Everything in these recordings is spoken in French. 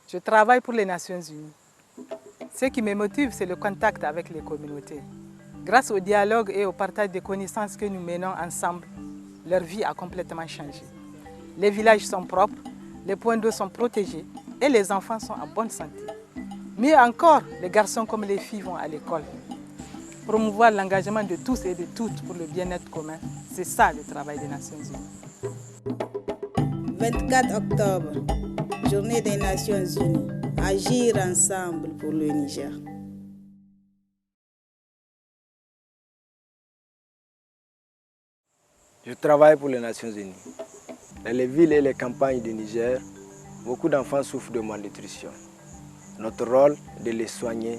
Je travaille pour les Nations Unies. Ce qui me motive, c'est le contact avec les communautés. Grâce au dialogue et au partage des connaissances que nous menons ensemble, leur vie a complètement changé. Les villages sont propres, les points d'eau sont protégés et les enfants sont en bonne santé. Mieux encore, les garçons comme les filles vont à l'école. Promouvoir l'engagement de tous et de toutes pour le bien-être commun, c'est ça le travail des Nations Unies. 24 octobre, Journée des Nations Unies. Agir ensemble pour le Niger. Je travaille pour les Nations Unies. Dans les villes et les campagnes du Niger, beaucoup d'enfants souffrent de malnutrition. Notre rôle est de les soigner,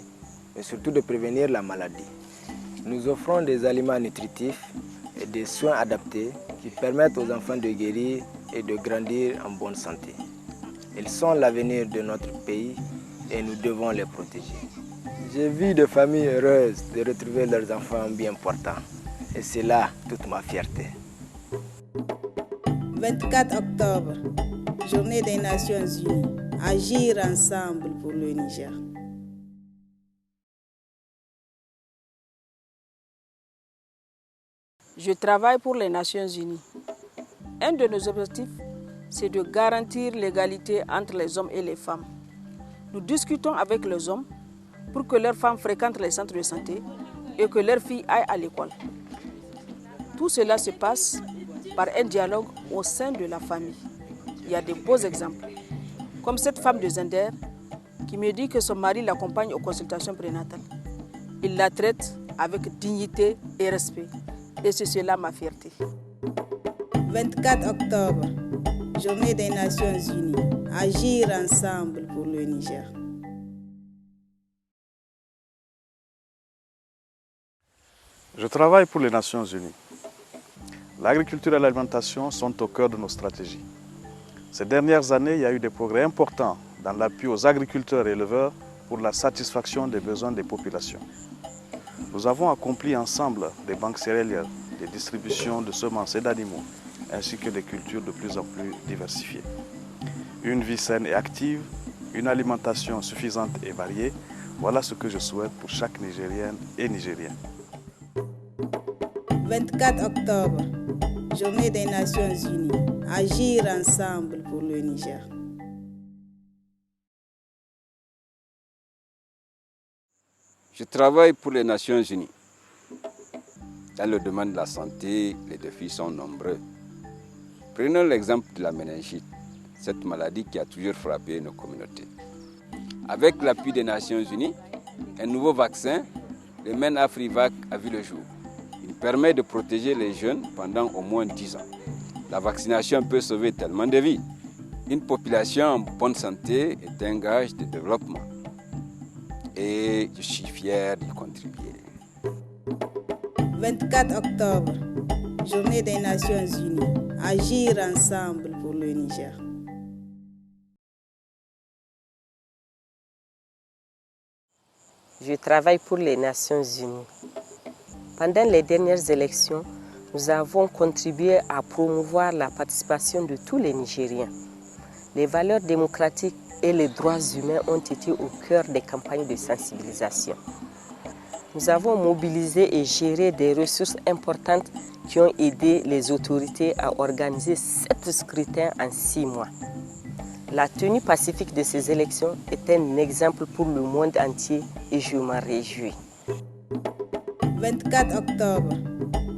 mais surtout de prévenir la maladie. Nous offrons des aliments nutritifs et des soins adaptés qui permettent aux enfants de guérir et de grandir en bonne santé. Ils sont l'avenir de notre pays et nous devons les protéger. J'ai vu des familles heureuses de retrouver leurs enfants bien portants. Et c'est là toute ma fierté. 24 octobre, Journée des Nations Unies. Agir ensemble pour le Niger. Je travaille pour les Nations Unies. Un de nos objectifs, c'est de garantir l'égalité entre les hommes et les femmes. Nous discutons avec les hommes pour que leurs femmes fréquentent les centres de santé et que leurs filles aillent à l'école. Tout cela se passe par un dialogue au sein de la famille. Il y a de beaux exemples, comme cette femme de Zender qui me dit que son mari l'accompagne aux consultations prénatales. Il la traite avec dignité et respect. Et c'est cela ma fierté. 24 octobre, Journée des Nations Unies. Agir ensemble pour le Niger. Je travaille pour les Nations Unies. L'agriculture et l'alimentation sont au cœur de nos stratégies. Ces dernières années, il y a eu des progrès importants dans l'appui aux agriculteurs et éleveurs pour la satisfaction des besoins des populations. Nous avons accompli ensemble des banques céréalières, des distributions de semences et d'animaux, ainsi que des cultures de plus en plus diversifiées. Une vie saine et active, une alimentation suffisante et variée, voilà ce que je souhaite pour chaque Nigérienne et Nigérien. 24 octobre, Journée des Nations Unies. Agir ensemble pour le Niger. Je travaille pour les Nations Unies. Dans le domaine de la santé, les défis sont nombreux. Prenons l'exemple de la méningite, cette maladie qui a toujours frappé nos communautés. Avec l'appui des Nations Unies, un nouveau vaccin, le MEN-Afrivac, a vu le jour. Il permet de protéger les jeunes pendant au moins 10 ans. La vaccination peut sauver tellement de vies. Une population en bonne santé est un gage de développement. Et je suis fier d'y contribuer. 24 octobre, Journée des Nations Unies. Agir ensemble pour le Niger. Je travaille pour les Nations Unies. Pendant les dernières élections, nous avons contribué à promouvoir la participation de tous les Nigériens. Les valeurs démocratiques et les droits humains ont été au cœur des campagnes de sensibilisation. Nous avons mobilisé et géré des ressources importantes qui ont aidé les autorités à organiser 7 scrutins en 6 mois. La tenue pacifique de ces élections est un exemple pour le monde entier et je m'en réjouis. 24 octobre,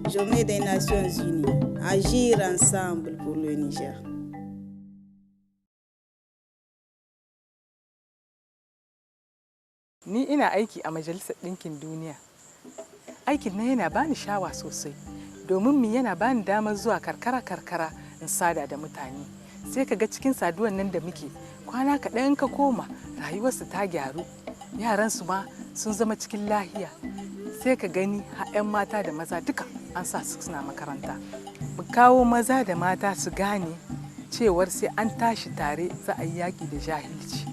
Journée des Nations Unies. Agir ensemble pour le Niger. Ni ina aiki a Majalisar Ɗinkin Duniya. Aikin na yana bani shawa sosai, domin mi yana bani damar zuwa karkara in sada da mutane. Sai ka ga cikin saduwan nan da muke, kwana kaɗan ka koma, rayuwarsu ta gyaru. Yaransu ma sun zama cikin lahiya. Sai ka gani 'yan mata da maza duka an sa su suna makaranta. Mu kawo maza da mata su gane cewar sai an tashi tare za a yi yaƙi da jahilci.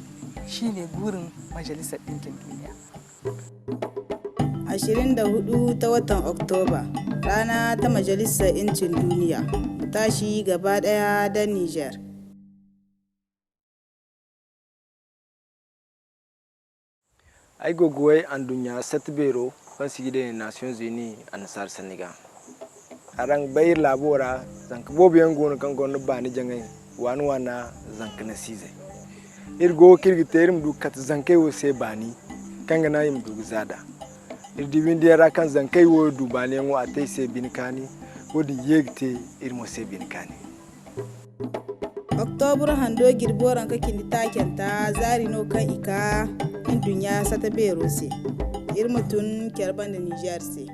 Shine gurin Majalisar Ɗinkin Duniya. 24 ta watan Oktoba, rana ta Majalisar Ɗinkin Duniya. Mu tashi gaba ɗaya don Niger. ay gogoy an dunya set bero kan sigi des Nations Unies an sar Senegal arang bayir labora zank bobu yango kan gon bani jangay wana zank na size irgo kirgiterim du kat zankay wo se bani kanga na yim du zada irdi windiara kan zankay wo du bani ngo atay se binkani wodi yegte irmo se binkani. Octobre hando girboran ka kindi takenta zari no kan ika in dunya sata bero se irmutun kerban da Niger se.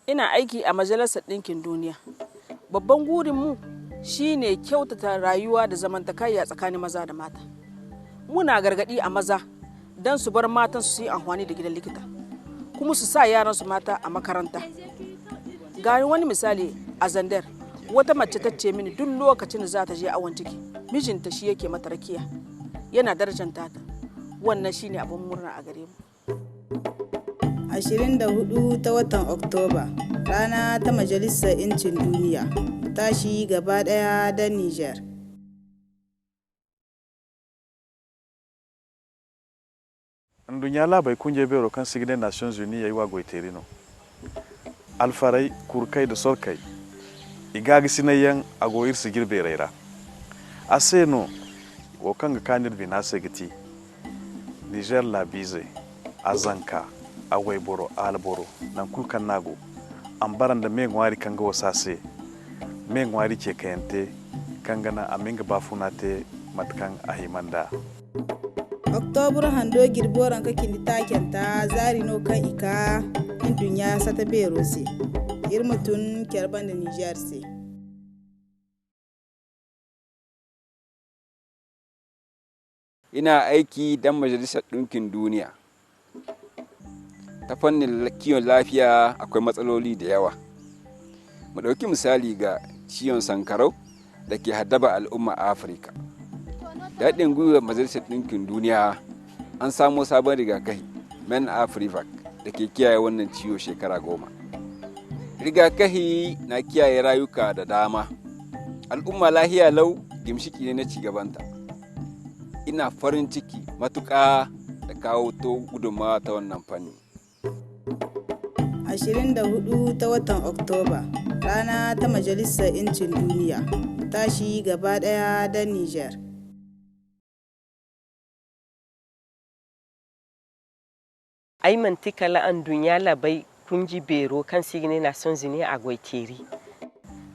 Ina aiki a Majalisar Ɗinkin Duniya. Babban gurinmu shine kyautata rayuwa da zamantakayya tsakanin maza da mata. Muna gargaɗi a maza don su bar matan su yi amfani da gidan likita, kuma su sa yaran su mata a makaranta. Ga wani misali a Zandar, wata mace ta ce mini duk lokacin da za ta je awon ciki, mijinta shi yake mata rakiya, yana darajanta ta. Wannan shine abin murna a gare mu. 24 ta watan Oktoba, rana ta Majalisar Ɗinkin Duniya, tashi gaba ɗaya da Niger. Ndunya labai kunje bero kan sigine Nations Unies yayi wa goiterino. Alfarai kurkai da sorkai igagi sinayen agoyir sigir bereira. Aseno wo kanga kanir binase giti. Niger la bize azanka awaiboro alboro nan kulkan nago ambaran da mengwari kanga wasase mengwari ke kayante kanga na aminga bafunate matkan ahimanda. Octobre hando girboran ka kindi takenta zari no kan ika in dunya sata bero se irmutun kerban da Niger se. Ina aiki dan Majalisar Ɗinkin Duniya. Ta fannin kiwon lafiya akwai matsaloli da yawa. Mu ɗauki misali ga ciwon sankarau da ke haddaba al'umma Afirka. Daɗin gwiwar Majalisar Ɗinkin Duniya an samo sabon rigakafi Men Afrivac da ke kiyaye wannan ciwo shekara 10. Rigakafi na kiyaye rayuka da dama. Al'umma lahiya lau gimshiki ne na cigabanta. Ina farin ciki matuƙa da kawo to gudunmawa ta wannan fanni. 24 ta watan Oktoba, rana ta Majalisar Ɗinkin Duniya, tashi gaba ɗaya da Niger. Ai mantika la an dunya labai kunji bero kan sigine Nations Unies a goiteri.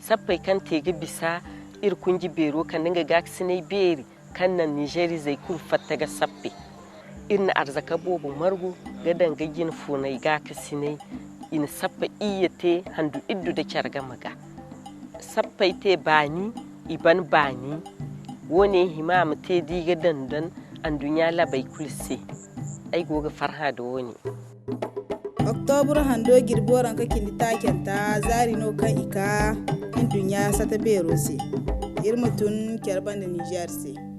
Sappai kan tege bisa ir kunji bero kan dinga gaksinai beri kan nan Nigeri zai kur fattaga sappe. Irna arzaka bobo margu gadan gagin funai gakasinai in sappa iyate handu iddu da kyarga maga. Sappai te bani iban bani wone himam te diga dandan an dunya labai kulse. Ai goga farha da woni. Octobre hando girboran ka kindi takenta zari no kan ika in dunya sata bero se irmutun kerban da Niger se.